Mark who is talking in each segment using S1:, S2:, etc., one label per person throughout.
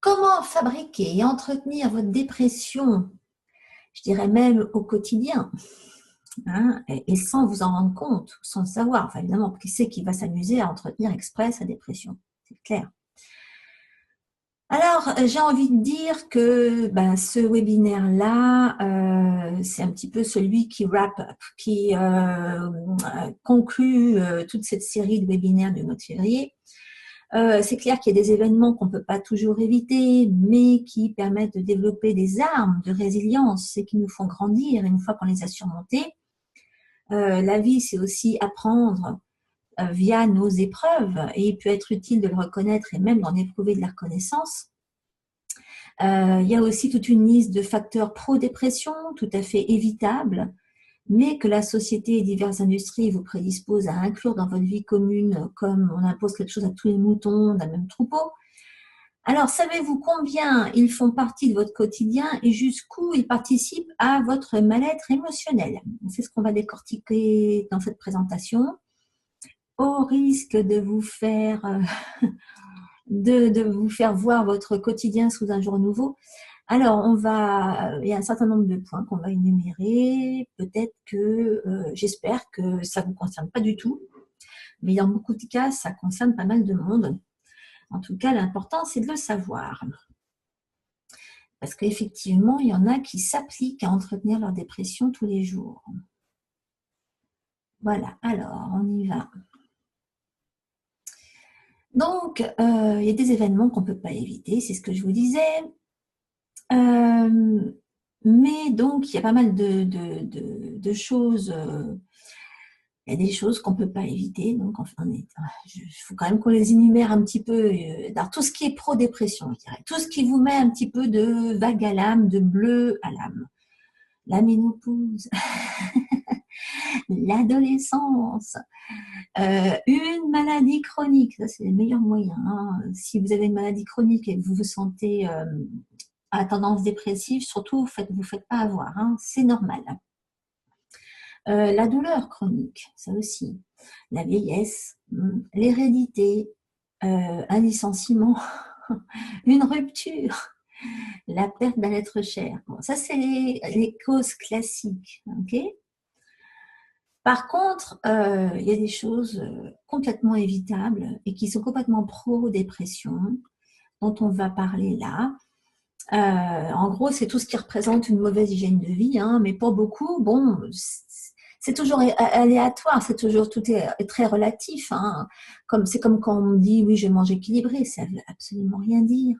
S1: Comment fabriquer et entretenir votre dépression, je dirais même au quotidien, hein, et sans vous en rendre compte, sans le savoir. Enfin, évidemment, qui c'est qui va s'amuser à entretenir exprès sa dépression? C'est clair. Alors, j'ai envie de dire que ce webinaire-là, c'est un petit peu celui qui wrap up, qui conclut toute cette série de webinaires du mois de février. C'est clair qu'il y a des événements qu'on ne peut pas toujours éviter, mais qui permettent de développer des armes de résilience et qui nous font grandir une fois qu'on les a surmontés. La vie, c'est aussi apprendre via nos épreuves, et il peut être utile de le reconnaître et même d'en éprouver de la reconnaissance. Il y a aussi toute une liste de facteurs pro-dépression, tout à fait évitables, mais que la société et diverses industries vous prédisposent à inclure dans votre vie commune, comme on impose quelque chose à tous les moutons d'un même troupeau. Alors, savez-vous combien ils font partie de votre quotidien et jusqu'où ils participent à votre mal-être émotionnel? C'est ce qu'on va décortiquer dans cette présentation, au risque de vous faire, de vous faire voir votre quotidien sous un jour nouveau. Alors, il y a un certain nombre de points qu'on va énumérer. Peut-être que, j'espère que ça ne vous concerne pas du tout, mais dans beaucoup de cas, ça concerne pas mal de monde. En tout cas, l'important, c'est de le savoir. Parce qu'effectivement, il y en a qui s'appliquent à entretenir leur dépression tous les jours. Voilà, alors, on y va. Donc, il y a des événements qu'on ne peut pas éviter, c'est ce que je vous disais. Mais donc, il y a pas mal de choses. Il y a des choses qu'on ne peut pas éviter. Donc, enfin, il faut quand même qu'on les énumère un petit peu. Alors, tout ce qui est pro-dépression, je dirais. Tout ce qui vous met un petit peu de vague à l'âme, de bleu à l'âme. La ménopause, l'adolescence, une maladie chronique. Ça, c'est les meilleurs moyens. Hein. Si vous avez une maladie chronique et que vous vous sentez à tendance dépressive, surtout, vous faites pas avoir. Hein. C'est normal. La douleur chronique, ça aussi, la vieillesse, l'hérédité, un licenciement, une rupture, la perte d'un être cher. Bon, ça, c'est les causes classiques. Okay. Par contre, il y a des choses complètement évitables et qui sont complètement pro-dépression, dont on va parler là. En gros, c'est tout ce qui représente une mauvaise hygiène de vie, hein, mais pour beaucoup, bon, c'est toujours aléatoire, tout est très relatif. Hein. C'est comme quand on me dit oui, je mange équilibré, ça veut absolument rien dire.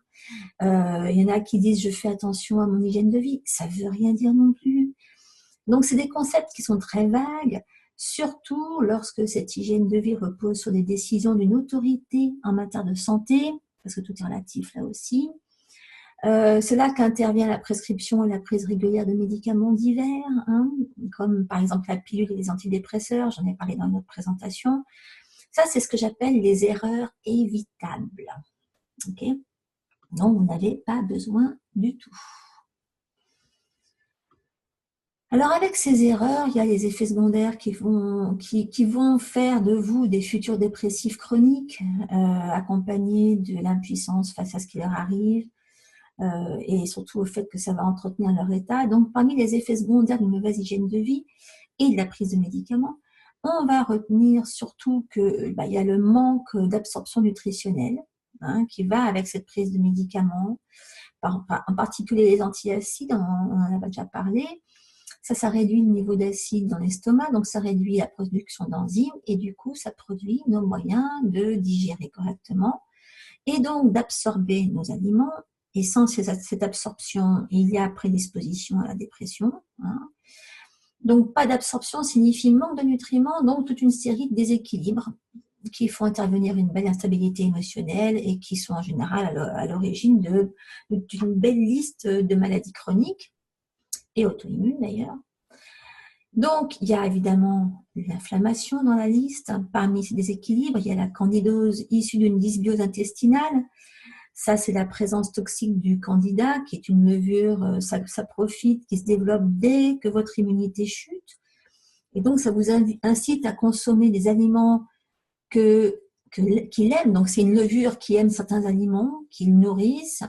S1: Il y en a qui disent je fais attention à mon hygiène de vie, ça veut rien dire non plus. Donc c'est des concepts qui sont très vagues, surtout lorsque cette hygiène de vie repose sur des décisions d'une autorité en matière de santé, parce que tout est relatif là aussi. C'est là qu'intervient la prescription et la prise régulière de médicaments divers, hein, comme par exemple la pilule et les antidépresseurs, j'en ai parlé dans une autre présentation. Ça, c'est ce que j'appelle les erreurs évitables. Okay, donc, vous n'avez pas besoin du tout. Alors, avec ces erreurs, il y a les effets secondaires qui vont faire de vous des futurs dépressifs chroniques, accompagnés de l'impuissance face à ce qui leur arrive, et surtout au fait que ça va entretenir leur état. Donc, parmi les effets secondaires d'une mauvaise hygiène de vie et de la prise de médicaments, on va retenir surtout qu'il y a le manque d'absorption nutritionnelle, hein, qui va avec cette prise de médicaments, en particulier les antiacides, on en a déjà parlé. Ça réduit le niveau d'acide dans l'estomac, donc ça réduit la production d'enzymes et du coup, ça produit nos moyens de digérer correctement et donc d'absorber nos aliments. Et sans cette absorption, il y a prédisposition à la dépression. Hein. Donc, pas d'absorption signifie manque de nutriments, donc toute une série de déséquilibres qui font intervenir une belle instabilité émotionnelle et qui sont en général à l'origine d'une belle liste de maladies chroniques et auto-immunes d'ailleurs. Donc, il y a évidemment l'inflammation dans la liste. Parmi ces déséquilibres, il y a la candidose issue d'une dysbiose intestinale. Ça, c'est la présence toxique du candida, qui est une levure, ça profite, qui se développe dès que votre immunité chute. Et donc, ça vous incite à consommer des aliments que qu'il aime. Donc, c'est une levure qui aime certains aliments, qui le nourrissent.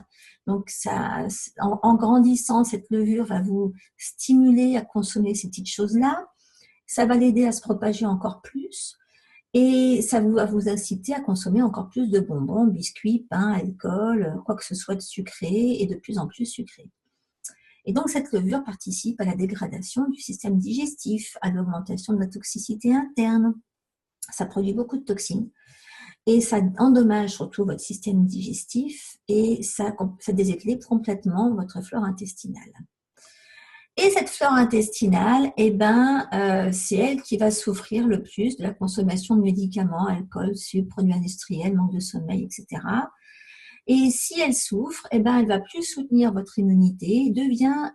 S1: Donc, ça, en grandissant, cette levure va vous stimuler à consommer ces petites choses-là. Ça va l'aider à se propager encore plus. Et ça va vous inciter à consommer encore plus de bonbons, biscuits, pain, alcool, quoi que ce soit de sucré et de plus en plus sucré. Et donc, cette levure participe à la dégradation du système digestif, à l'augmentation de la toxicité interne. Ça produit beaucoup de toxines. Et ça endommage surtout votre système digestif et ça déséquilibre complètement votre flore intestinale. Et cette flore intestinale, c'est elle qui va souffrir le plus de la consommation de médicaments, alcool, sucre, produits industriels, manque de sommeil, etc. Et si elle souffre, elle va plus soutenir votre immunité et va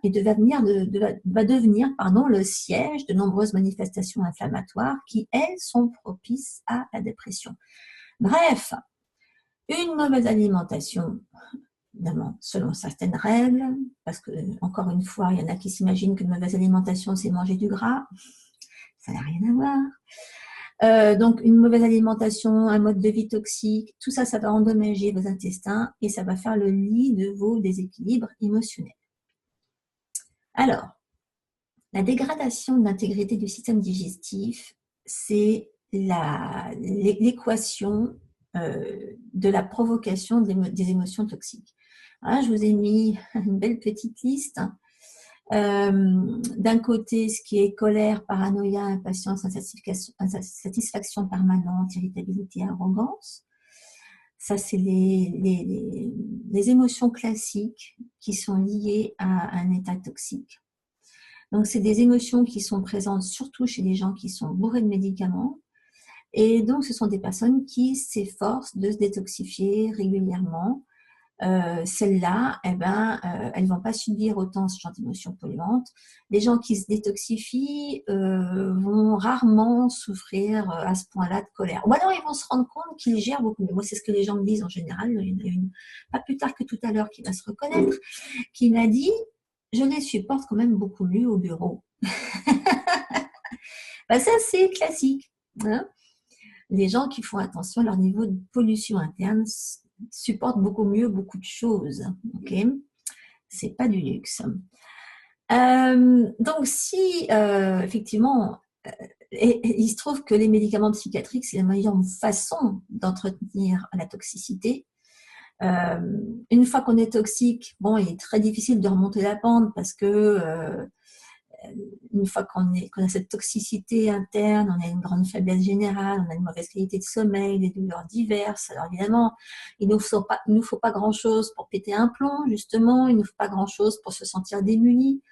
S1: devenir le siège de nombreuses manifestations inflammatoires qui, elles, sont propices à la dépression. Bref, une mauvaise alimentation, évidemment, selon certaines règles, parce que, encore une fois, il y en a qui s'imaginent qu'une mauvaise alimentation, c'est manger du gras. Ça n'a rien à voir. Donc, une mauvaise alimentation, un mode de vie toxique, tout ça, ça va endommager vos intestins et ça va faire le lit de vos déséquilibres émotionnels. Alors, la dégradation de l'intégrité du système digestif, c'est l'équation de la provocation des émotions toxiques. Voilà, je vous ai mis une belle petite liste. D'un côté, ce qui est colère, paranoïa, impatience, insatisfaction permanente, irritabilité, arrogance. Ça, c'est les émotions classiques qui sont liées à un état toxique. Donc, c'est des émotions qui sont présentes surtout chez les gens qui sont bourrés de médicaments. Et donc, ce sont des personnes qui s'efforcent de se détoxifier régulièrement. Celles-là, elles ne vont pas subir autant ce genre d'émotions polluantes. Les gens qui se détoxifient vont rarement souffrir à ce point-là de colère. Ou alors, ils vont se rendre compte qu'ils gèrent beaucoup mieux. Moi, c'est ce que les gens me disent en général. Il y en a une, pas plus tard que tout à l'heure, qui va se reconnaître, qui m'a dit « Je les supporte quand même beaucoup mieux au bureau. » Ça, c'est classique. Hein. Les gens qui font attention à leur niveau de pollution interne supportent beaucoup mieux beaucoup de choses. Okay, c'est pas du luxe. Donc, si effectivement, il se trouve que les médicaments psychiatriques, c'est la meilleure façon d'entretenir la toxicité. Une fois qu'on est toxique, bon, il est très difficile de remonter la pente parce que une fois qu'on a cette toxicité interne, on a une grande faiblesse générale, on a une mauvaise qualité de sommeil, des douleurs diverses. Alors évidemment, il ne nous faut pas grand-chose pour péter un plomb, justement. Il ne nous faut pas grand-chose pour se sentir démunis.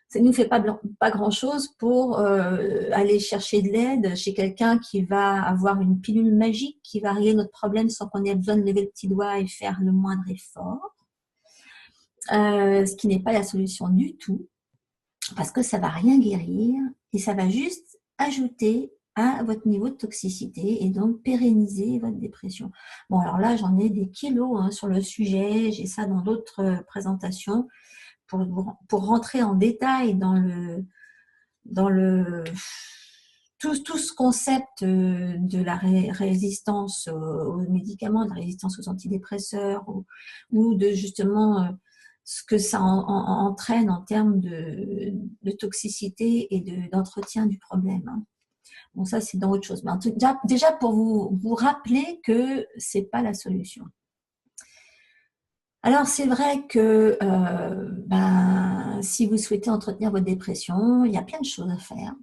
S1: Ça ne nous fait pas grand-chose pour aller chercher de l'aide chez quelqu'un qui va avoir une pilule magique, qui va régler notre problème sans qu'on ait besoin de lever le petit doigt et faire le moindre effort. Ce qui n'est pas la solution du tout. Parce que ça ne va rien guérir et ça va juste ajouter à votre niveau de toxicité et donc pérenniser votre dépression. Bon, alors là, j'en ai des kilos sur le sujet, j'ai ça dans d'autres présentations pour rentrer en détail dans tout ce concept de la résistance aux médicaments, de la résistance aux antidépresseurs ou de justement ce que ça entraîne en termes de toxicité et d'entretien du problème. Hein. Bon, ça, c'est dans autre chose. Mais déjà pour vous rappeler que ce n'est pas la solution. Alors, c'est vrai que si vous souhaitez entretenir votre dépression, il y a plein de choses à faire.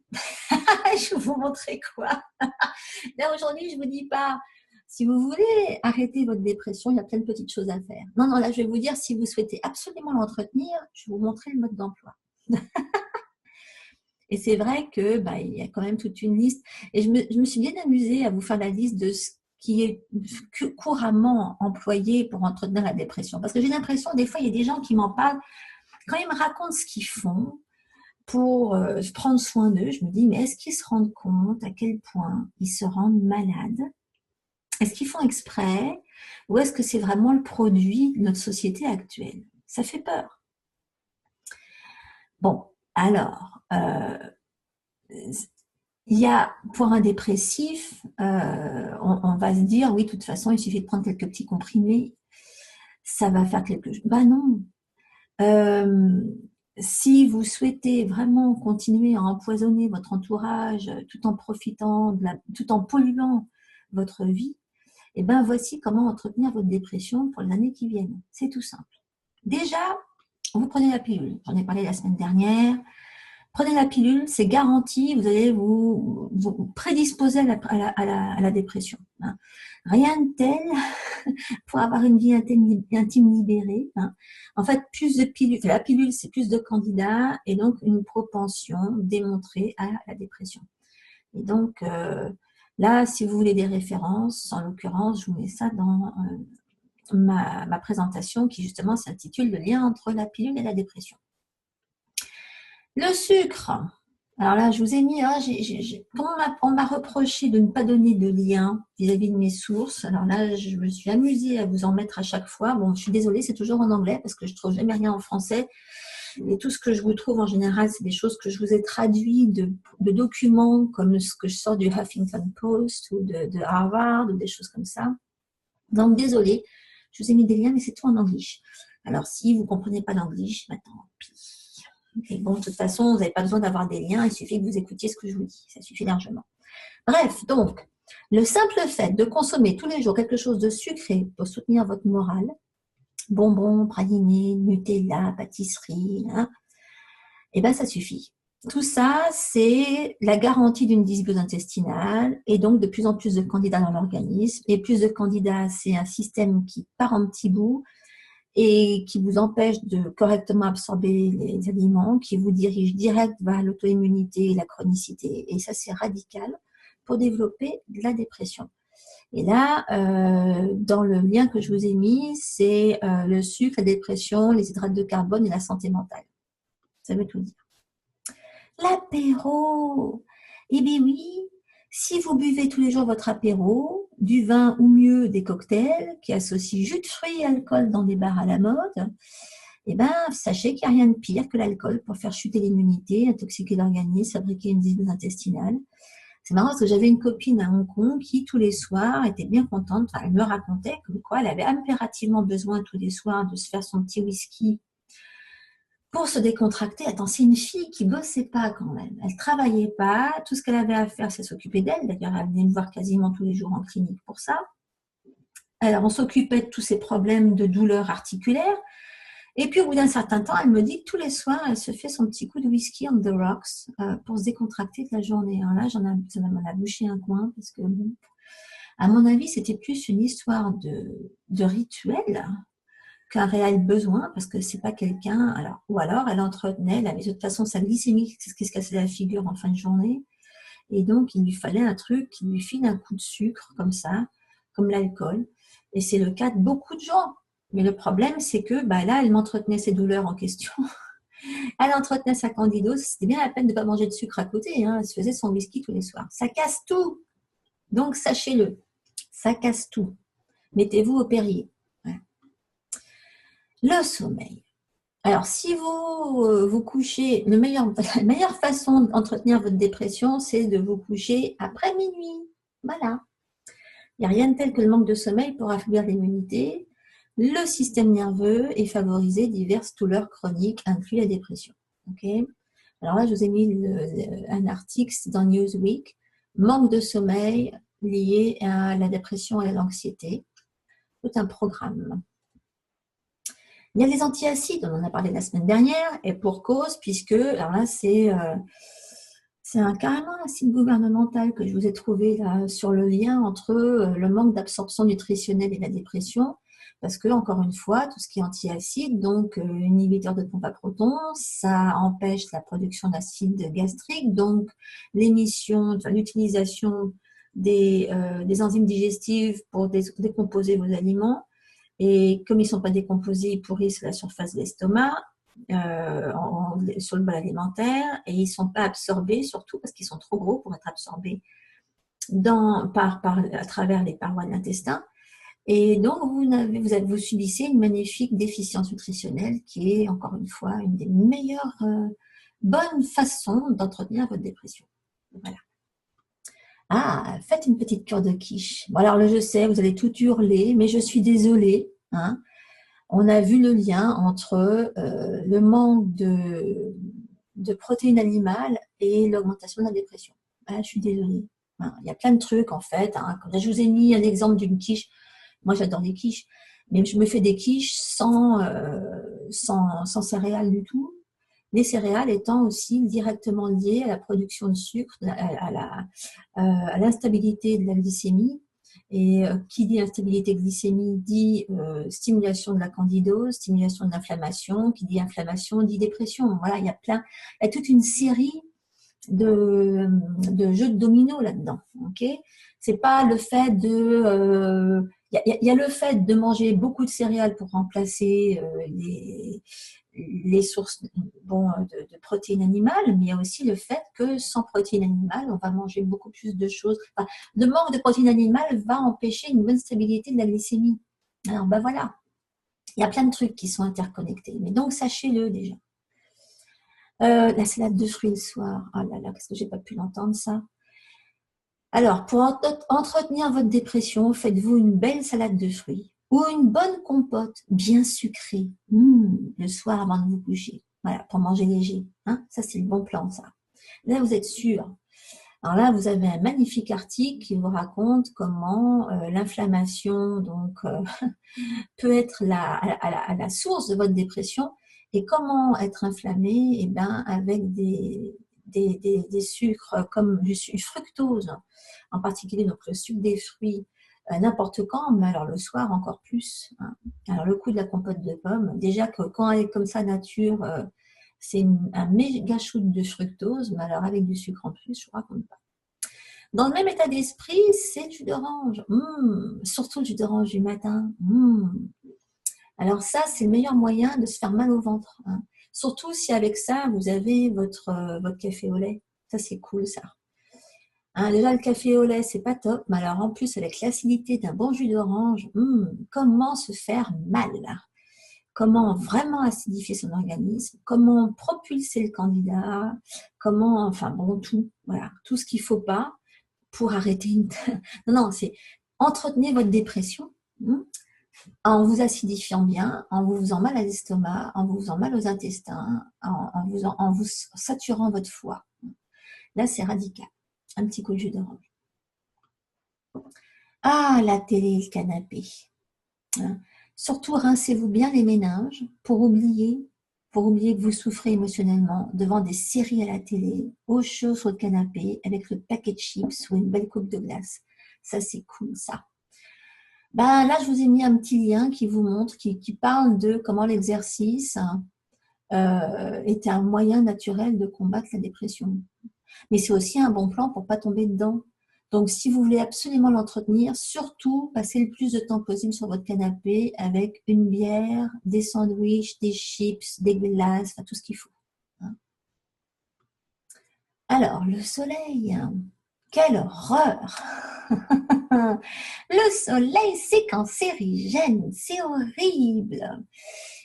S1: Je vais vous montrer quoi. Là, aujourd'hui, je ne vous dis pas, si vous voulez arrêter votre dépression, il y a plein de petites choses à faire. Non, là, je vais vous dire, si vous souhaitez absolument l'entretenir, je vais vous montrer le mode d'emploi. Et c'est vrai que il y a quand même toute une liste. Et je me suis bien amusée à vous faire la liste de ce qui est couramment employé pour entretenir la dépression. Parce que j'ai l'impression, des fois, il y a des gens qui m'en parlent, quand ils me racontent ce qu'ils font pour prendre soin d'eux, je me dis, mais est-ce qu'ils se rendent compte à quel point ils se rendent malades? Est-ce qu'ils font exprès? Ou est-ce que c'est vraiment le produit de notre société actuelle? Ça fait peur. Bon, alors, il y a, pour un dépressif, on va se dire, oui, de toute façon, il suffit de prendre quelques petits comprimés, ça va faire quelque chose. Ben non. Euh, Si vous souhaitez vraiment continuer à empoisonner votre entourage tout en profitant, tout en polluant votre vie, et ben voici comment entretenir votre dépression pour les années qui viennent. C'est tout simple. Déjà, vous prenez la pilule. J'en ai parlé la semaine dernière. Prenez la pilule, c'est garanti, vous allez vous prédisposer à la dépression. Hein. Rien de tel pour avoir une vie intime libérée. Hein. En fait, plus de pilules, la pilule, c'est plus de candidats et donc une propension démontrée à la dépression. Et donc, là, si vous voulez des références, en l'occurrence, je vous mets ça dans ma présentation qui justement s'intitule « Le lien entre la pilule et la dépression ». Le sucre. Alors là, je vous ai mis, on m'a reproché de ne pas donner de lien vis-à-vis de mes sources. Alors là, je me suis amusée à vous en mettre à chaque fois. Bon, je suis désolée, c'est toujours en anglais parce que je ne trouve jamais rien en français. Et tout ce que je vous trouve en général, c'est des choses que je vous ai traduites de documents comme ce que je sors du Huffington Post ou de Harvard ou des choses comme ça. Donc, désolée, je vous ai mis des liens, mais c'est tout en anglais. Alors, si vous ne comprenez pas l'anglais, tant pis. Et bon, de toute façon, vous n'avez pas besoin d'avoir des liens, il suffit que vous écoutiez ce que je vous dis, ça suffit largement. Bref, donc, le simple fait de consommer tous les jours quelque chose de sucré pour soutenir votre morale, bonbons, pralinés, Nutella, pâtisserie, hein, et bien ça suffit. Tout ça, c'est la garantie d'une dysbiose intestinale et donc de plus en plus de candidats dans l'organisme. Et plus de candidats, c'est un système qui part en petits bouts et qui vous empêche de correctement absorber les aliments, qui vous dirige direct vers l'auto-immunité et la chronicité. Et ça, c'est radical pour développer de la dépression. Et là, dans le lien que je vous ai mis, c'est le sucre, la dépression, les hydrates de carbone et la santé mentale. Ça veut tout dire. L'apéro. Eh bien oui, si vous buvez tous les jours votre apéro, du vin ou mieux des cocktails qui associent jus de fruits et alcool dans des bars à la mode, eh ben, sachez qu'il n'y a rien de pire que l'alcool pour faire chuter l'immunité, intoxiquer l'organisme, fabriquer une dysbiose intestinale. C'est marrant parce que j'avais une copine à Hong Kong qui, tous les soirs, était bien contente. Enfin, elle me racontait que quoi, elle avait impérativement besoin tous les soirs de se faire son petit whisky pour se décontracter. Attends, c'est une fille qui bossait pas quand même. Elle travaillait pas. Tout ce qu'elle avait à faire, c'est s'occuper d'elle. D'ailleurs, elle venait me voir quasiment tous les jours en clinique pour ça. Alors, on s'occupait de tous ces problèmes de douleurs articulaires. Et puis, au bout d'un certain temps, elle me dit que tous les soirs, elle se fait son petit coup de whisky on the rocks pour se décontracter de la journée. Alors là, ça m'en a bouché un coin parce que, bon, à mon avis, c'était plus une histoire de rituel qu'un réel besoin, parce que c'est pas quelqu'un, ou alors elle entretenait, elle avait de toute façon sa glycémie qui se cassait la figure en fin de journée, et donc il lui fallait un truc qui lui file un coup de sucre, comme ça, comme l'alcool, et c'est le cas de beaucoup de gens. Mais le problème, c'est que là, elle m'entretenait ses douleurs en question, elle entretenait sa candidose, c'était bien la peine de ne pas manger de sucre à côté, hein. Elle se faisait son whisky tous les soirs. Ça casse tout, donc sachez-le, ça casse tout. Mettez-vous au péril. Le sommeil. Alors, si vous vous couchez, la meilleure façon d'entretenir votre dépression, c'est de vous coucher après minuit. Voilà. Il n'y a rien de tel que le manque de sommeil pour affaiblir l'immunité, le système nerveux et favoriser diverses douleurs chroniques, inclus la dépression. Okay. Alors là, je vous ai mis un article dans Newsweek, manque de sommeil lié à la dépression et à l'anxiété. Tout un programme. Il y a les antiacides, on en a parlé la semaine dernière, et pour cause, puisque, alors là, c'est carrément un site gouvernemental que je vous ai trouvé là, sur le lien entre le manque d'absorption nutritionnelle et la dépression, parce que, encore une fois, tout ce qui est antiacide, donc inhibiteur de pompe à protons, ça empêche la production d'acide gastrique, donc l'utilisation des enzymes digestives pour décomposer vos aliments. Et comme ils ne sont pas décomposés, ils pourrissent la surface de l'estomac, sur le bol alimentaire, et ils ne sont pas absorbés, surtout parce qu'ils sont trop gros pour être absorbés à travers les parois de l'intestin. Et donc, vous subissez une magnifique déficience nutritionnelle qui est, encore une fois, une des meilleures bonnes façons d'entretenir votre dépression. Voilà. Ah, faites une petite cure de quiche. Bon, alors, je sais, vous allez tout hurler, mais je suis désolée, hein. On a vu le lien entre le manque de protéines animales et l'augmentation de la dépression. Ah, je suis désolée. Hein, il y a plein de trucs, en fait, hein. Je vous ai mis un exemple d'une quiche. Moi, j'adore les quiches, mais je me fais des quiches sans céréales du tout. Les céréales étant aussi directement liées à la production de sucre, à l'instabilité de la glycémie. Et qui dit instabilité glycémique dit stimulation de la candidose, stimulation de l'inflammation, qui dit inflammation dit dépression. Voilà, il y a toute une série de jeux de dominos là-dedans. Ok, c'est pas le fait de il y a le fait de manger beaucoup de céréales pour remplacer les sources de protéines animales, mais il y a aussi le fait que sans protéines animales, on va manger beaucoup plus de choses. Enfin, le manque de protéines animales va empêcher une bonne stabilité de la glycémie. Alors, ben voilà, il y a plein de trucs qui sont interconnectés. Mais donc, sachez-le déjà. La salade de fruits le soir. Oh là là, qu'est-ce que j'ai pas pu l'entendre, ça. Alors, pour entretenir votre dépression, faites-vous une belle salade de fruits ou une bonne compote bien sucrée le soir avant de vous coucher. Voilà, pour manger léger. Hein, ça, c'est le bon plan, ça. Là, vous êtes sûr. Alors là, vous avez un magnifique article qui vous raconte comment l'inflammation peut être à la source de votre dépression et comment être inflammé avec des sucres comme du fructose, en particulier donc le sucre des fruits, n'importe quand, mais alors le soir encore plus. Hein. Alors le coup de la compote de pommes, déjà que quand elle est comme ça nature, c'est un méga shoot de fructose, mais alors avec du sucre en plus, je ne raconte pas. Dans le même état d'esprit, c'est le jus d'orange. Surtout le jus d'orange du matin. Alors ça, c'est le meilleur moyen de se faire mal au ventre. Hein. Surtout si avec ça, vous avez votre café au lait. Ça, c'est cool, ça. Hein, déjà, le café au lait, c'est pas top. Mais alors, en plus, avec l'acidité d'un bon jus d'orange, comment se faire mal, là? Comment vraiment acidifier son organisme? Comment propulser le candidat? Comment, enfin bon, tout. Voilà, tout ce qu'il ne faut pas pour arrêter une... Non, c'est entretenir votre dépression en vous acidifiant bien, en vous faisant mal à l'estomac, en vous faisant mal aux intestins, en vous saturant votre foie. Là, c'est radical. Un petit coup de jus d'orange. Ah, la télé et le canapé. Surtout, rincez-vous bien les méninges pour oublier que vous souffrez émotionnellement devant des séries à la télé, au chaud sur le canapé, avec le paquet de chips ou une belle coupe de glace. Ça, c'est cool, ça. Là, je vous ai mis un petit lien qui vous montre, qui parle de comment l'exercice est un moyen naturel de combattre la dépression. Mais c'est aussi un bon plan pour ne pas tomber dedans. Donc, si vous voulez absolument l'entretenir, surtout, passez le plus de temps possible sur votre canapé avec une bière, des sandwichs, des chips, des glaces, enfin, tout ce qu'il faut. Hein. Alors, le soleil, quelle horreur! Le soleil, c'est cancérigène, c'est horrible.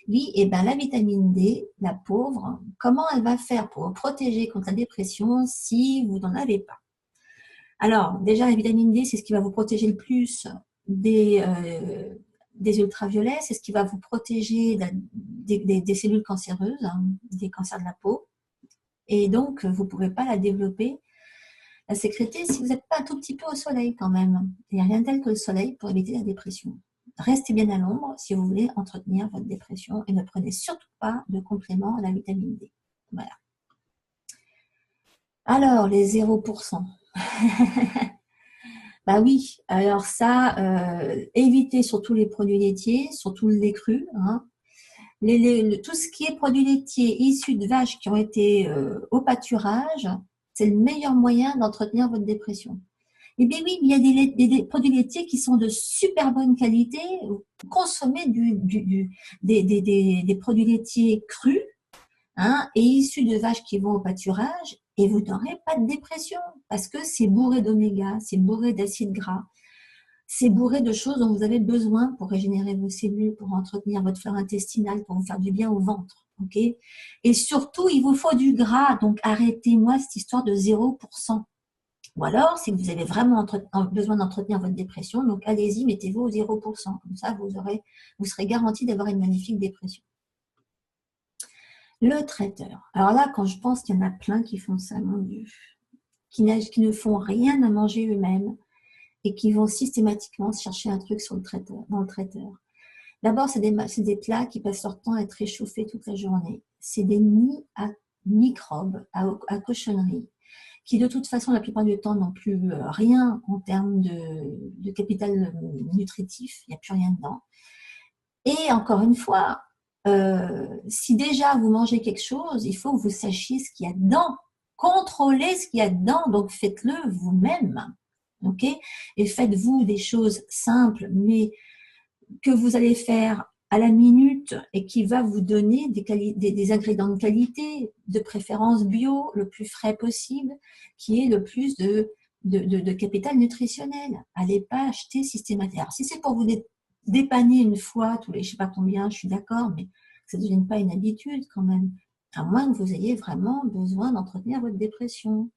S1: Oui, et la vitamine D, la pauvre, comment elle va faire pour vous protéger contre la dépression si vous n'en avez pas? Alors, déjà, la vitamine D, c'est ce qui va vous protéger le plus des ultraviolets, c'est ce qui va vous protéger des cellules cancéreuses, hein, des cancers de la peau. Et donc, vous ne pourrez pas la développer, la sécréter si vous n'êtes pas un tout petit peu au soleil quand même. Il n'y a rien tel que le soleil pour éviter la dépression. Restez bien à l'ombre si vous voulez entretenir votre dépression et ne prenez surtout pas de complément à la vitamine D. Voilà. Alors, les 0%. Oui, alors ça, évitez surtout les produits laitiers, surtout le lait cru. Hein. Tout ce qui est produits laitiers issus de vaches qui ont été au pâturage, c'est le meilleur moyen d'entretenir votre dépression. Eh bien oui, il y a des produits laitiers qui sont de super bonne qualité. Consommez des produits laitiers crus, hein, et issus de vaches qui vont au pâturage, et vous n'aurez pas de dépression parce que c'est bourré d'oméga, c'est bourré d'acides gras, c'est bourré de choses dont vous avez besoin pour régénérer vos cellules, pour entretenir votre flore intestinale, pour vous faire du bien au ventre. Okay, et surtout, il vous faut du gras, donc arrêtez-moi cette histoire de 0%. Ou alors, c'est que vous avez vraiment besoin d'entretenir votre dépression, donc allez-y, mettez-vous au 0%. Comme ça, vous serez garanti d'avoir une magnifique dépression. Le traiteur. Alors là, quand je pense qu'il y en a plein qui font ça, mon Dieu, qui ne font rien à manger eux-mêmes et qui vont systématiquement chercher un truc sur dans le traiteur. D'abord, c'est des plats qui passent leur temps à être réchauffés toute la journée. C'est des nids à microbes, à cochonneries, qui de toute façon, la plupart du temps, n'ont plus rien en termes de capital nutritif. Il n'y a plus rien dedans. Et encore une fois, si déjà vous mangez quelque chose, il faut que vous sachiez ce qu'il y a dedans. Contrôlez ce qu'il y a dedans, donc faites-le vous-même. Ok? Et faites-vous des choses simples, mais que vous allez faire à la minute et qui va vous donner des ingrédients de qualité, de préférence bio, le plus frais possible, qui est le plus de capital nutritionnel. Allez pas acheter systématiquement. Alors, si c'est pour vous dépanner une fois, tous les je sais pas combien, je suis d'accord, mais que ça ne devienne pas une habitude quand même, à moins que vous ayez vraiment besoin d'entretenir votre dépression.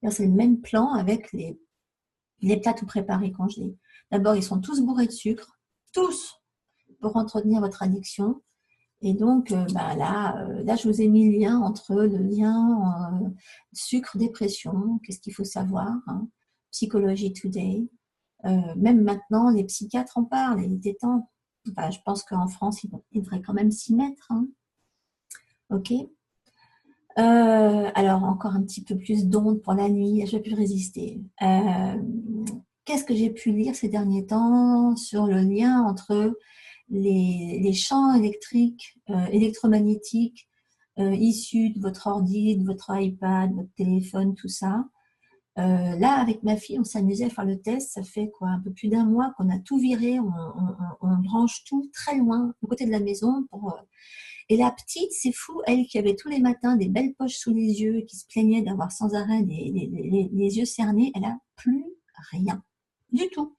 S1: C'est le même plan avec les plats tout préparés congelés. D'abord, ils sont tous bourrés de sucre, tous, pour entretenir votre addiction. Et donc, là, je vous ai mis le lien entre le lien sucre-dépression, qu'est-ce qu'il faut savoir, hein, Psychology Today. Même maintenant, les psychiatres en parlent, il était temps. Enfin, je pense qu'en France, ils devraient quand même s'y mettre. Hein. Ok. Alors, encore un petit peu plus d'ondes pour la nuit, je ne vais plus résister. Qu'est-ce que j'ai pu lire ces derniers temps sur le lien entre les champs électriques, électromagnétiques issus de votre ordi, de votre iPad, votre téléphone, tout ça. Là, avec ma fille, on s'amusait à faire le test. Ça fait quoi, un peu plus d'un mois qu'on a tout viré. On branche tout très loin, du côté de la maison. Et la petite, c'est fou, elle qui avait tous les matins des belles poches sous les yeux, qui se plaignait d'avoir sans arrêt les yeux cernés, elle n'a plus rien du tout.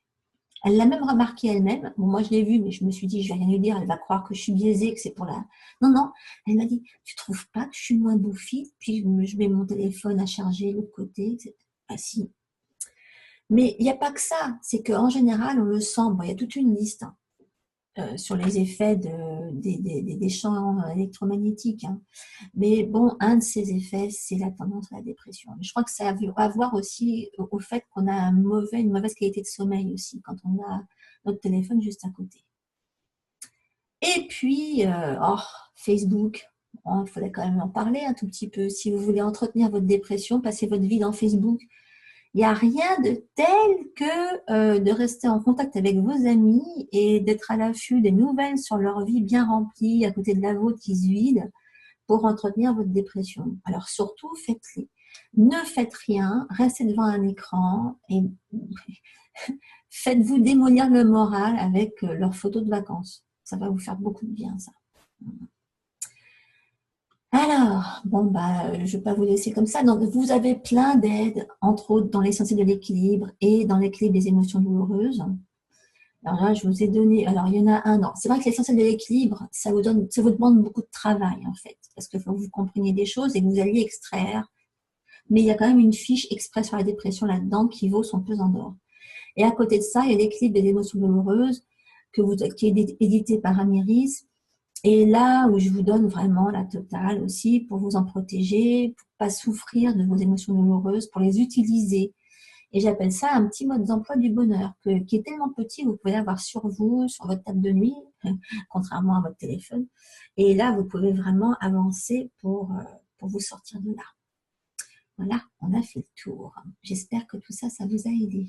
S1: Elle l'a même remarqué elle-même. Bon, moi, je l'ai vue, mais je me suis dit, je vais rien lui dire. Elle va croire que je suis biaisée, que c'est pour la... Non, non. Elle m'a dit, tu trouves pas que je suis moins bouffie? Puis, je mets mon téléphone à charger de l'autre côté. Ah, si. Mais il n'y a pas que ça. C'est qu'en général, on le sent. Bon, il y a toute une liste sur les effets des champs électromagnétiques. Hein. Mais bon, un de ces effets, c'est la tendance à la dépression. Je crois que ça a à voir aussi au fait qu'on a une mauvaise qualité de sommeil aussi, quand on a notre téléphone juste à côté. Et puis, Facebook, il faudrait quand même en parler un tout petit peu. Si vous voulez entretenir votre dépression, passez votre vie dans Facebook. Il n'y a rien de tel que de rester en contact avec vos amis et d'être à l'affût des nouvelles sur leur vie bien remplie, à côté de la vôtre qui se vide, pour entretenir votre dépression. Alors surtout, faites-les. Ne faites rien, restez devant un écran et faites-vous démolir le moral avec leurs photos de vacances. Ça va vous faire beaucoup de bien, ça. Alors, bon, je ne vais pas vous laisser comme ça. Donc, vous avez plein d'aides, entre autres dans l'essentiel de l'équilibre et dans l'équilibre des émotions douloureuses. Alors là, je vous ai donné, alors il y en a un, non, c'est vrai que l'essentiel de l'équilibre, ça vous demande beaucoup de travail, en fait, parce qu'il faut que vous compreniez des choses et que vous alliez extraire. Mais il y a quand même une fiche express sur la dépression là-dedans qui vaut son pesant d'or. Et à côté de ça, il y a l'équilibre des émotions douloureuses qui est édité par Amiris. Et là où je vous donne vraiment la totale aussi pour vous en protéger, pour ne pas souffrir de vos émotions douloureuses, pour les utiliser. Et j'appelle ça un petit mode d'emploi du bonheur qui est tellement petit, vous pouvez l'avoir sur vous, sur votre table de nuit, contrairement à votre téléphone. Et là, vous pouvez vraiment avancer pour vous sortir de là. Voilà, on a fait le tour. J'espère que tout ça, ça vous a aidé.